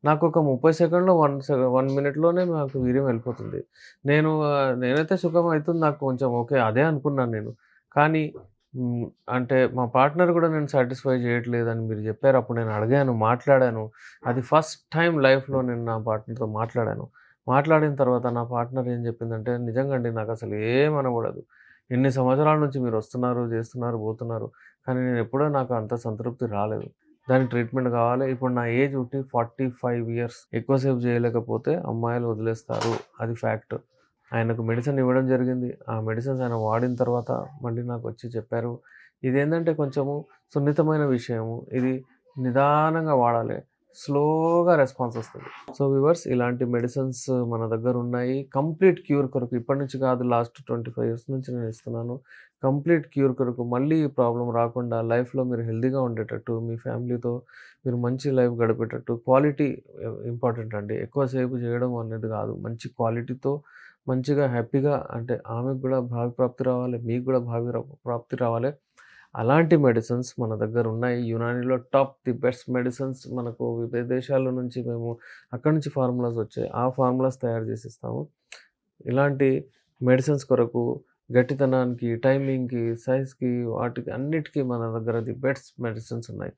నాకొక 30 సెకండ్‌లో 1 మినిట్‌లోనే నాకు వీర్యం వెళ్ళిపోతుంది. నేనైతే సుఖమైతుంది నాకు కొంచెం ఓకే. అదే అనుకున్నాను నేను. కానీ హ్మ్. అంటే మా పార్ట్నర్ గూడా నేను సాటిస్ఫై చేయట్లేదని మీరు జెప్పారు. అప్పుడు నేను అడిగాను, మాట్లాడాను. అది ఫస్ట్ టైమ్ లైఫ్‌లో నేను నా పార్ట్నర్‌తో మాట్లాడాను. మాట్లాడిన తర్వాత నా పార్ట్నర్ ఏం జెప్పిందంటే, "నిజంగా అండి నాకసలు ఏమనబడదు. ఇన్ని సంవత్సరాల నుంచి మీరొస్తున్నారు, జేస్తున్నారు, బోతున్నారు. కానీ నేనెప్పుడూ నాకు అంత సంతృప్తి రాలేదు. దానికి ట్రీట్మెంట్ గావాలి. ఇప్పుడు నా ఏజ్ ఉట్టి 45 ఇయర్స్. ఎక్కువ సేపు జేయలేకపోతే అమ్మాయిలు వదిలేస్తారు. అది ఫ్యాక్ట్." ఆయనకు మెడిసిన్ ఇవ్వడం జరిగింది. ఆ మెడిసిన్స్ ఆయన వాడిన తర్వాత మళ్ళీ నాకొచ్చి చెప్పారు. ఇదేందంటే కొంచెము సున్నితమైన విషయము. ఇది నిదానంగా వాడాలి. స్లోగా రెస్పాన్స్ ఒస్తది. సో, వ్యూవర్స్ ఇలాంటి మెడిసిన్స్ మన దగ్గరున్నాయి. కంప్లీట్ క్యూర్ కొరకు ఇప్పటి నుంచి కాదు లాస్ట్ 25 ఇయర్స్ నుంచి నేను ఇస్తున్నాను. కంప్లీట్ క్యూర్ కొరకు మళ్ళీ ఈ ప్రాబ్లమ్ రాకుండా లైఫ్‌లో మీరు హెల్తీగా ఉండేటట్టు, మీ ఫ్యామిలీతో మీరు మంచి లైఫ్ గడిపేటట్టు క్వాలిటీ ఇంపార్టెంట్ అండి. ఎక్కువ సేపు జేయడం అనేది గాదు. మంచి క్వాలిటీతో మంచిగా హ్యాపీగా అంటే ఆమెకు గూడా భావి ప్రాప్తి రావాలి. మీకు గూడా ప్రాప్తి రావాలి. అలాంటి మెడిసిన్స్ మన దగ్గరున్నాయి. యునానీలో టాప్ ది బెస్ట్ మెడిసిన్స్ మనకు విదేశాల నుంచి మేము అక్కడి నుంచి ఫార్ములాస్ వచ్చాయి. ఆ ఫార్ములాస్ తయారు జేసి ఇస్తాము. ఇలాంటి మెడిసిన్స్ కొరకు గట్టితనానికి, టైమింగ్‌కి, సైజ్‌కి వాటికి అన్నిటికి మన దగ్గర ది బెస్ట్ మెడిసిన్స్ ఉన్నాయి.